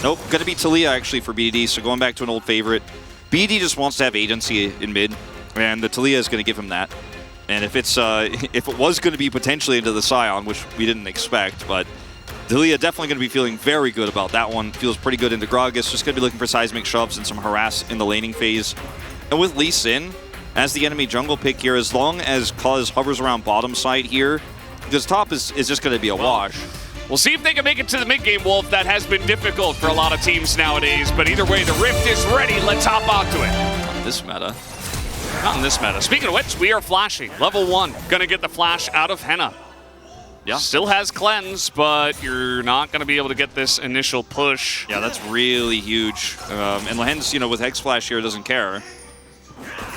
Nope, gonna be Talia actually for BDD, so going back to an old favorite. BDD just wants to have agency in mid, and the Talia is gonna give him that. And if it's if it was gonna be potentially into the Scion, which we didn't expect, but Talia definitely gonna be feeling very good about that one. Feels pretty good into Gragas, just gonna be looking for seismic shoves and some harass in the laning phase. And with Lee Sin as the enemy jungle pick here, as long as Cuz hovers around bottom side here, because top is just gonna be a wash. We'll see if they can make it to the mid-game, Wolf. That has been difficult for a lot of teams nowadays, but either way, the Rift is ready. Let's hop onto it. This meta. Not in this meta. Speaking of which, we are flashing. Level 1. Gonna get the flash out of Henna. Yeah. Still has cleanse, but you're not gonna be able to get this initial push. Yeah, that's really huge. And Lehen's, with Hex Flash here, doesn't care.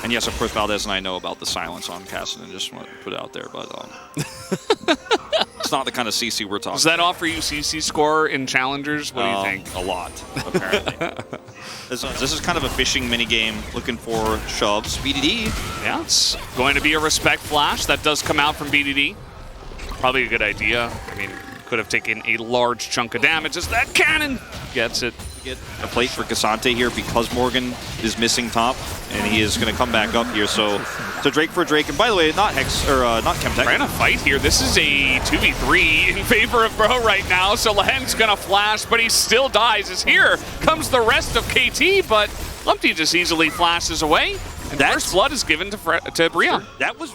And yes, of course, Valdez and I know about the silence on Cassidy, just want to put it out there, but it's not the kind of CC we're talking about. Does that offer you CC score in challengers? What do you think? A lot, apparently. This is kind of a fishing minigame looking for shoves. BDD. Yeah, it's going to be a respect flash. That does come out from BDD. Probably a good idea. I mean, could have taken a large chunk of damage as that cannon gets it. Get a plate for Cassante here because Morgan is missing top, and he is going to come back up here. So Drake for Drake, and by the way, not Hex or not Chemtech. Trying to fight here. This is a 2v3 in favor of Bro right now. So Lehen's going to flash, but he still dies. As here comes the rest of KT, but Lumpty just easily flashes away, and first blood is given to Brion. That was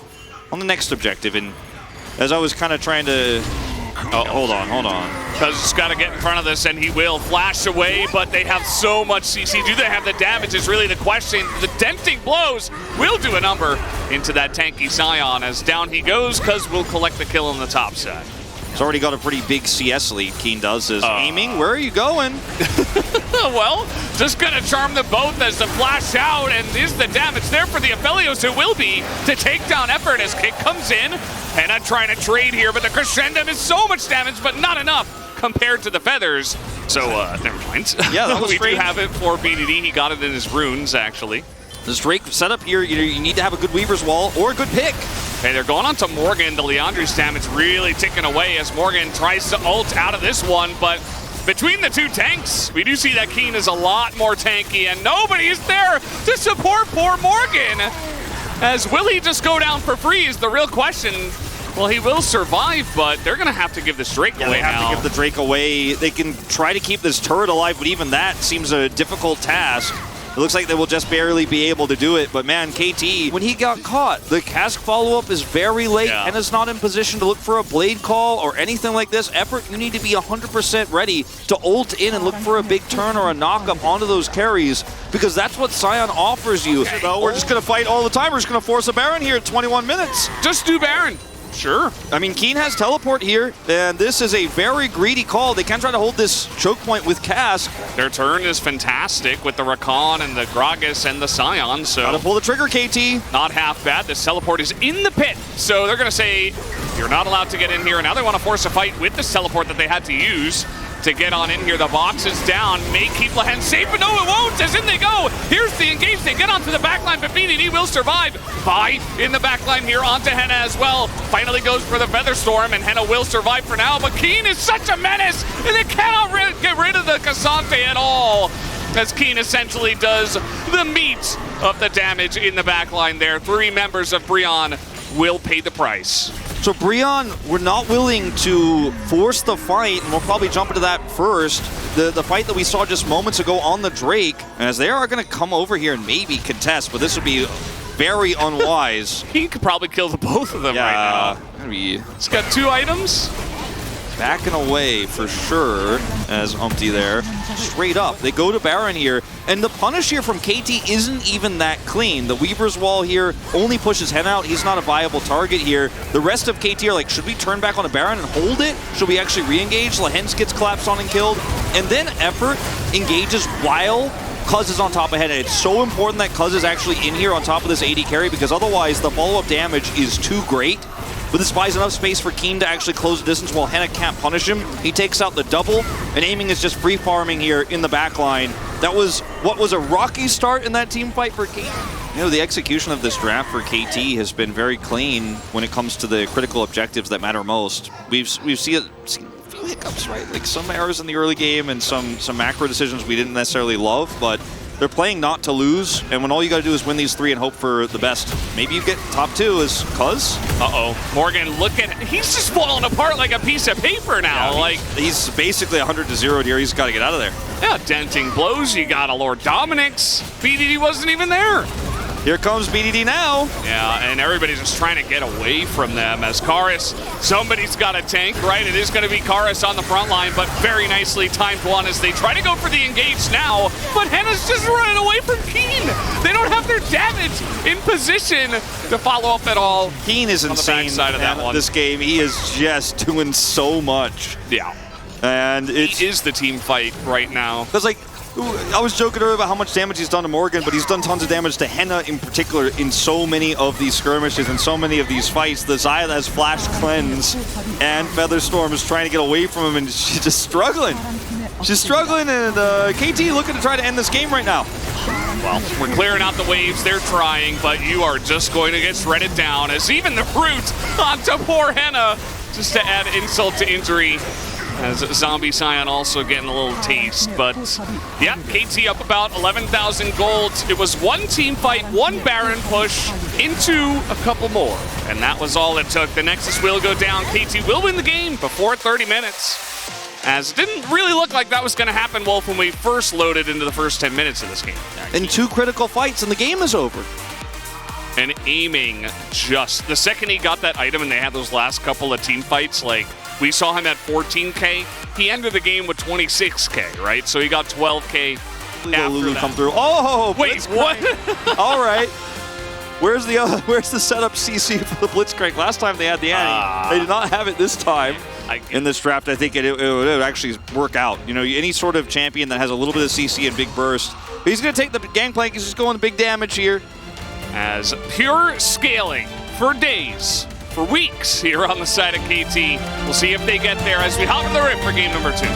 on the next objective, and as I was kind of trying to. Oh, hold on. Cuz has got to get in front of this, and he will flash away, but they have so much CC. Do they have the damage is really the question. The denting blows will do a number into that tanky Scion as down he goes. Cuz will collect the kill on the top side. He's already got a pretty big CS lead. Keen does is aiming. Where are you going? Well, just going to charm them both as the flash out, and is the damage there for the Aphelios? It will be to take down Effort as Kick comes in. Henna trying to trade here, but the Crescendum is so much damage, but not enough compared to the Feathers. So, never mind. Yeah, that was we do have it for BDD. He got it in his runes, actually. This Drake setup here, you need to have a good Weaver's Wall or a good pick. Okay, they're going on to Morgan. The Leandri's damage really ticking away as Morgan tries to ult out of this one, but between the two tanks, we do see that Keen is a lot more tanky, and nobody is there to support poor Morgan. As will he just go down for free is the real question. Well, he will survive, but they're going to have to give this Drake away now. They have to give the Drake away. They can try to keep this turret alive, but even that seems a difficult task. It looks like they will just barely be able to do it, but man, KT, when he got caught, the cask follow-up is very late and is not in position to look for a blade call or anything like this. Effort, you need to be 100% ready to ult in and look for a big turn or a knock-up onto those carries, because that's what Scion offers you. So we're just going to fight all the time. We're just going to force a Baron here at 21 minutes. Just do Baron. Sure. I mean, Keen has teleport here, and this is a very greedy call. They can try to hold this choke point with Cask. Their turn is fantastic with the Rakan and the Gragas and the Scion, so... Gotta pull the trigger, KT. Not half bad. This teleport is in the pit, so they're gonna say, you're not allowed to get in here, and now they want to force a fight with this teleport that they had to use to get on in here. The box is down, may keep Lehen safe, but no, it won't, as in they go. Here's the engage, they get onto the backline, but BDD will survive. Bye in the backline here onto Henna as well. Finally goes for the Featherstorm, and Henna will survive for now, but Keen is such a menace, and they cannot get rid of the Cassante at all, as Keen essentially does the meat of the damage in the backline there. 3 members of Brion will pay the price. So Brion, we're not willing to force the fight, and we'll probably jump into that first. The fight that we saw just moments ago on the Drake, as they are going to come over here and maybe contest, but this would be very unwise. He could probably kill the both of them right now. He's got 2 items. Backing away for sure, as Umpty there. Straight up, they go to Baron here, and the punish here from KT isn't even that clean. The Weaver's Wall here only pushes Hen out. He's not a viable target here. The rest of KT are like, should we turn back on a Baron and hold it? Should we actually re-engage? Lehens gets collapsed on and killed. And then Effort engages while Cuz is on top of Hen. It's so important that Cuz is actually in here on top of this AD carry, because otherwise the follow-up damage is too great. But this buys enough space for Keen to actually close the distance while Henna can't punish him. He takes out the double, and aiming is just free farming here in the backline. That was what was a rocky start in that team fight for KT. The execution of this draft for KT has been very clean when it comes to the critical objectives that matter most. We've seen it few hiccups, right? Like some errors in the early game and some macro decisions we didn't necessarily love, but they're playing not to lose, and when all you got to do is win these 3 and hope for the best. Maybe you get top 2 as Cuz. Morgan, look at he's just falling apart like a piece of paper now. Yeah, he's basically 100-0 here. He's got to get out of there. Yeah, denting blows. You got a Lord Dominic's. BDD wasn't even there. Here comes BDD now. Yeah, and everybody's just trying to get away from them as Karis, somebody's got a tank, right? It is going to be Karis on the front line, but very nicely timed one as they try to go for the engage now, but Henna's just running away from Keen. They don't have their damage in position to follow up at all. Keen is insane side of that one. This game. He is just doing so much. Yeah. And it is the team fight right now. Because, like, I was joking earlier about how much damage he's done to Morgan, but he's done tons of damage to Henna in particular in so many of these skirmishes and so many of these fights. The Xayah has Flash Cleanse, and Featherstorm is trying to get away from him, and she's just struggling. She's struggling, and KT looking to try to end this game right now. Well, we're clearing out the waves. They're trying, but you are just going to get shredded down as even the fruit onto poor Henna, just to add insult to injury. As Zombie Scion also getting a little taste, but yeah, KT up about 11,000 gold. It was one team fight, one Baron push into a couple more, and that was all it took. The Nexus will go down. KT will win the game before 30 minutes. As it didn't really look like that was going to happen, Wolf, when we first loaded into the first 10 minutes of this game. And 2 critical fights, and the game is over. And aiming just the second he got that item, and they had those last couple of team fights, like, we saw him at 14K. He ended the game with 26K, right? So he got 12K after Lulu that. come through. Oh, wait, what? All right. Where's the setup CC for the Blitzcrank? Last time they had the Annie. They did not have it this time. In this draft, I think it would actually work out. You know, any sort of champion that has a little bit of CC and big burst. But he's going to take the Gangplank. He's just going big damage here. As pure scaling for days, for weeks here on the side of KT. We'll see if they get there as we hop in the rip for game number 2.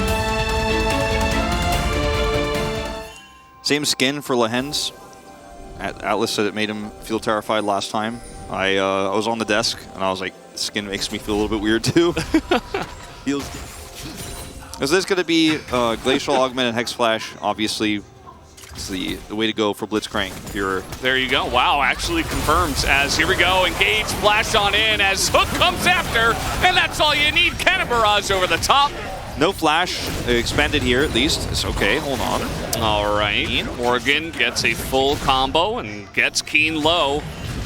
Same skin for Lehens. Atlas said it made him feel terrified last time. I was on the desk and I was like, the skin makes me feel a little bit weird too. Is this going to be Glacial Augment and Hex Flash? Obviously, it's the way to go for Blitzcrank. There you go. Wow, actually confirms as here we go. Engage, flash on in as Hook comes after, and that's all you need. Cannon Barrage over the top. No flash expended here, at least. It's okay, hold on. All right, Morgan gets a full combo and gets Keen low.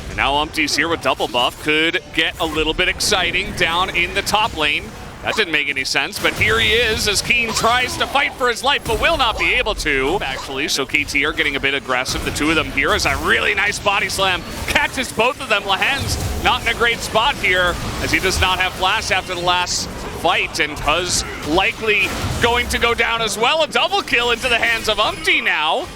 And now Umpty's here with double buff. Could get a little bit exciting down in the top lane. That didn't make any sense, but here he is as Keen tries to fight for his life, but will not be able to, actually. So KT are getting a bit aggressive, the two of them here, as a really nice body slam catches both of them. Lehens not in a great spot here, as he does not have flash after the last fight, and Cuz likely going to go down as well. A double kill into the hands of Umpty now.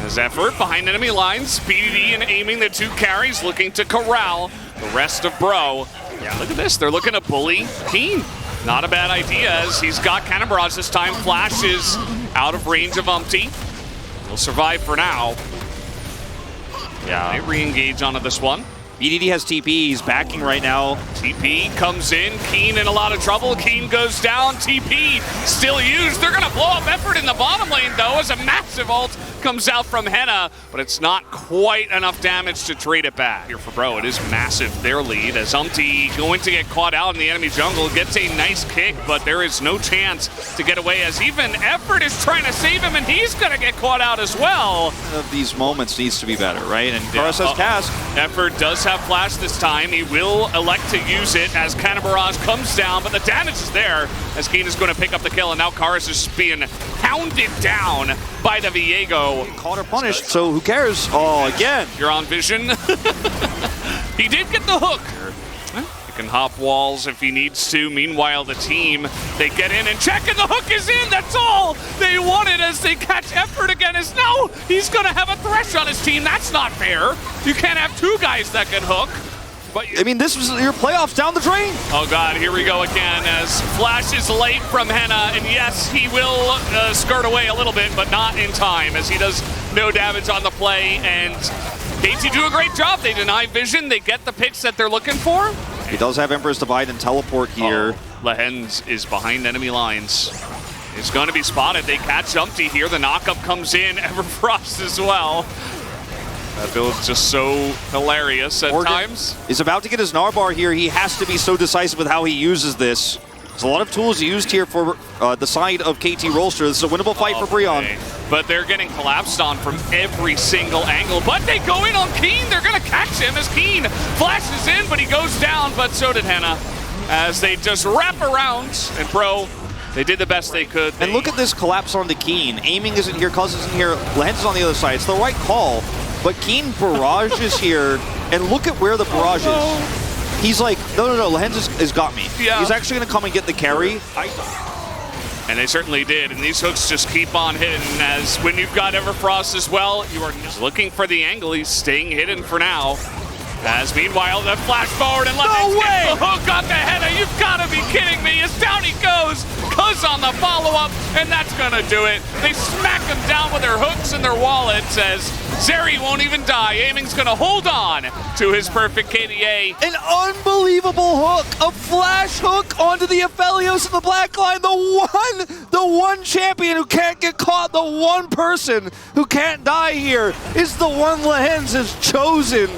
As effort behind enemy lines, BDD and aiming the 2 carries, looking to corral the rest of Bro. Yeah, look at this, they're looking to bully Keen. Not a bad idea as he's got Cannon Barrage this time. Flash is out of range of Umpty. He'll survive for now. Yeah, they re-engage onto this one. BDD has TP, he's backing right now. TP comes in, Keen in a lot of trouble. Keen goes down, TP still used. They're gonna blow up effort in the bottom lane though as a massive ult comes out from Henna, but it's not quite enough damage to trade it back. Here for Bro, it is massive, their lead, as Umpty going to get caught out in the enemy jungle, gets a nice kick, but there is no chance to get away as even Effort is trying to save him and he's gonna get caught out as well. Of these moments needs to be better, right? And Karis has Cask. Effort does have flash this time. He will elect to use it as Cannon Barrage comes down, but the damage is there as Keen is going to pick up the kill, and now Karis is being hounded down by the Viego. Caught or punished, so who cares? Oh, again. You're on vision. He did get the hook. He can hop walls if he needs to. Meanwhile, the team, they get in and check, and the hook is in. That's all they wanted as they catch Effort again. As no, he's going to have a Thresh on his team. That's not fair. You can't have 2 guys that can hook. But I mean, this was your playoffs down the drain. Oh God, here we go again as Flash is late from Henna, and yes, he will skirt away a little bit, but not in time as he does no damage on the play, and KT do a great job. They deny vision, they get the picks that they're looking for. He does have Emperor's Divide and Teleport here. Lehens is behind enemy lines. It's going to be spotted. They catch Umpty here. The knockup comes in. Everfrost as well. That build's just so hilarious at times. Is about to get his Narbar here. He has to be so decisive with how he uses this. There's a lot of tools used here for the side of KT Rolster. This is a winnable fight for Breon. But they're getting collapsed on from every single angle. But they go in on Keen. They're going to catch him as Keen flashes in, but he goes down. But so did Henna as they just wrap around. And Bro, they did the best they could. And look at this collapse onto Keen. Aiming isn't here, Cuz isn't here, Lehens is on the other side. It's the right call. But Keen barrages here, and look at where the barrage is. He's like, no, Lehens has got me. Yeah. He's actually going to come and get the carry. And they certainly did, and these hooks just keep on hitting as when you've got Everfrost as well, you are just looking for the angle. He's staying hidden for now. As meanwhile, the flash forward and Lehens gets the hook on the Henna. You've got to be kidding me. As down he goes. Cuz on the follow-up, and that's going to do it. They smack him down with their hooks and their wallets as Zeri won't even die. Aiming's going to hold on to his perfect KDA. An unbelievable hook, a flash hook onto the Aphelios in the black line. The one champion who can't get caught, the one person who can't die here is the one Lehens has chosen.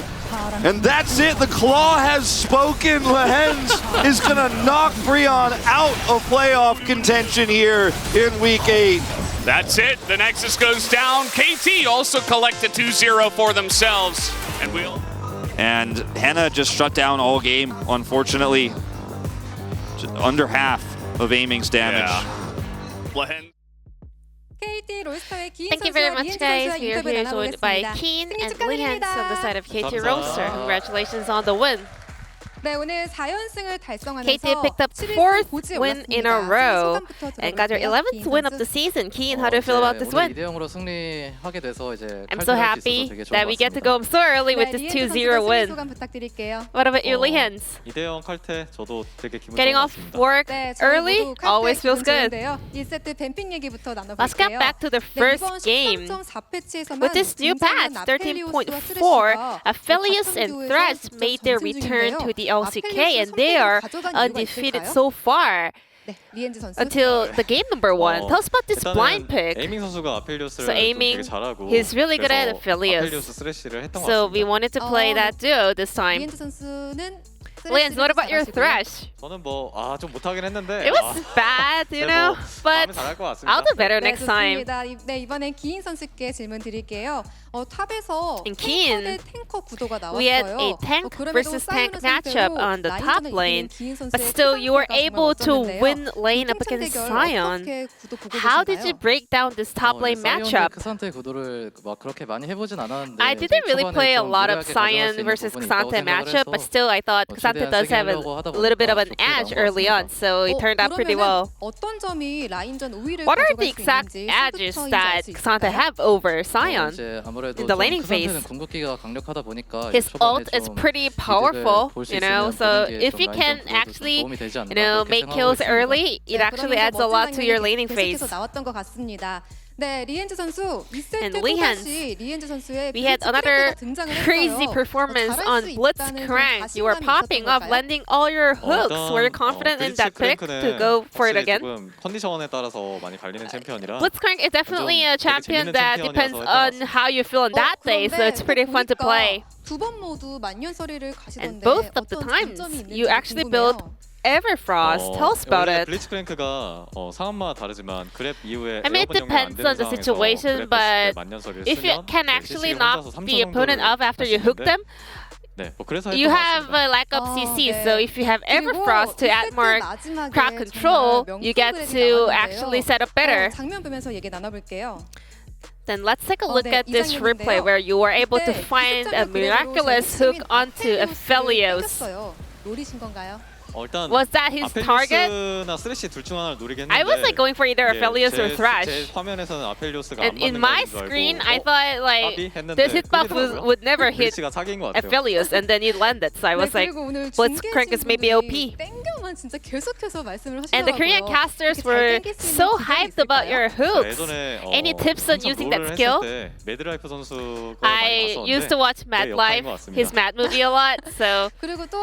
And that's it, the Claw has spoken. Lehens is gonna knock Breon out of playoff contention here in week 8. That's it, the Nexus goes down. KT also collect a 2-0 for themselves. And Henna just shut down all game, unfortunately. Just under half of Aiming's damage. Yeah. Thank you very much, guys. We are here joined by Keen and Lehens on the side of KT Rolster. Congratulations on the win. KT picked up 4th win in a row and got their 11th win of the season. Keen, how do you feel about this win? I'm so happy that we get to go so early with this 2-0 win. What about you, Lehens? Getting off work early always feels good. Let's get back to the first game. With this new patch, 13.4, Aphelios and Thresh made their return to the LCK, and they are undefeated so far until the game number 1. Tell us about this blind pick. So Aiming, he's really good at Aphelios. So we wanted to play that duo this time. Lehens, what about your Thresh? It was bad, you know, but I'll do better next time. In Keen, we had a tank versus tank matchup on the top lane, but still you were able to win lane up against Sion. How did you break down this top lane matchup? I didn't really play a lot of Sion versus Xante matchup, but still I thought Xante does have a little bit of an edge early on, so it turned out pretty well. What are the exact edges that Xante have over Sion in the laning phase? His ult is pretty powerful, you know, so if you can actually, you know, make kills early, it actually adds a lot to your laning phase. And Lehens, we had another crazy performance on Blitzcrank. You were popping off, landing all your hooks. Were you confident in that pick to go for it again? Blitzcrank is definitely a champion that depends on how you feel on that day, so it's pretty fun to play. And both of the times, you actually built Everfrost. Tell us about it. I mean, it depends on the situation, but if you can actually knock the opponent off after you hook them, you have a lack of CC, so if you have Everfrost to add more crowd control, you get to actually set up better. Then let's take a look at this replay where you were able to find a miraculous hook onto Aphelios. Was that his target? I was like going for either Aphelios or Thresh. And in my screen, I thought like this hitbox would never hit Aphelios, and then it landed. So I was like, Blitzcrank is maybe OP. And the Korean casters were so hyped about your hooks. Any tips on using that skill? I used to watch Mad Life, his Mad movie a lot, so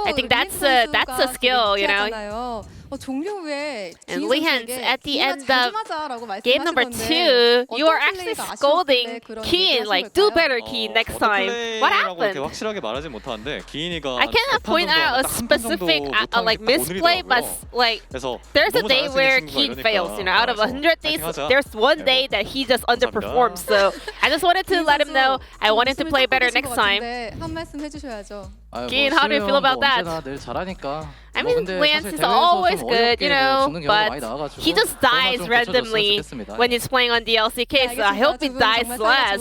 I think that's a skill, you know. 종료 후에 And 기인 Lee Hans, 선수에게 at the 기인아 end 잘 of 좀 하자라고 game number 말씀하시던데 2, you are 어떤 actually 플레이가 scolding 아쉬웠길래 그런 Keen, 얘기를 like, 하신 do 걸까요? better, Keen, next time. What happened? 이렇게 확실하게 말하지 못하는데 기인이가 I cannot point out a specific like misplay, but like there's a day where Keen fails. You know, out of 100 days, there's one day that he just underperforms. So I just wanted to let him know I wanted to play better next time. 한 말씀 해주셔야죠. Keen, how do you feel about that? 늘 잘하니까. I mean, Lance is always good, you know, but he just dies randomly when he's playing on the LCK, so I hope he dies less.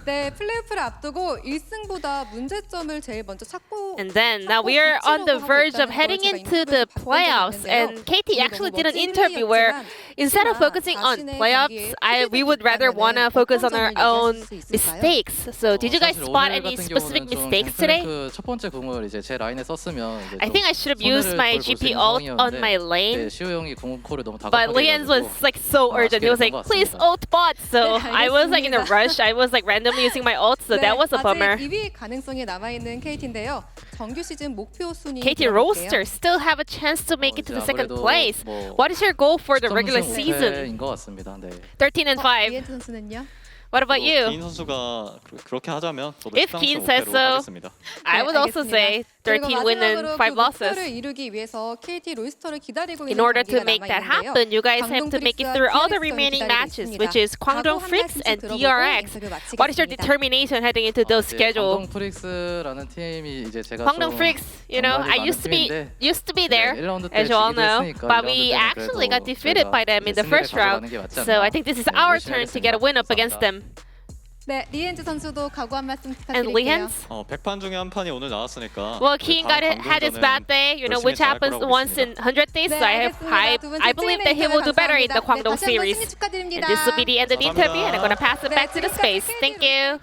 네, 플레이오프를 앞두고 1승보다 문제점을 제일 먼저 찾고 And then now we are on the verge of heading into the playoffs, and KT actually did an interview where instead of focusing on playoffs, we would rather wanna focus on our own mistakes. So did you guys spot any specific mistakes today? 첫 번째 궁을 이제 제 라인에 썼으면 이제 I think I should have used my GP ult on my lane. 시우 형이 궁콜을 너무 But 다급하게 Lian's was like so urgent. He was like, please ult bot. So I was like in a rush. I was like randomly using my ult. So that was a bummer. 아직 2위 가능성이 남아있는 KT인데요. 정규 시즌 목표 순위 KT Roasters still have a chance to make it to the second place. What is your goal for the regular season? 인것 같습니다. 네. 13 and 5. 리엔트 선수는요? What about you? 기인 선수가 그렇게 하자면 저도 If Keen says so, I would also say 13 win and 5 losses. 이루기 위해서 KT 로이스터를 기다리고 In 있는 order to 경기가 make that 남아있는데요. happen, you guys have to make it through all the 광동 remaining 프릭스와 matches, 기다리고 which is 있습니다. Kwangdong 각오 한 Freaks 말씀씩 and 들어보고 DRX. 인터뷰 What is your 마치겠습니다. determination heading into those schedule? 광동 프릭스라는 팀이 이제 제가 Kwangdong Freaks, you know, I used to be there, as you all know, but we actually got defeated by them in the first round. So I think this is our turn to get a win up against them. 네, 리엔즈 선수도 각오 한 말씀 And 부탁드릴게요. Lians? 100판 중에 한 판이 오늘 나왔으니까 Well, Keen had his bad day, you know, which happens once in 100 days. So I believe that he will do better in the Kwangdong series. And this will be the end of the interview, and I'm going to pass it back to the space. Thank you.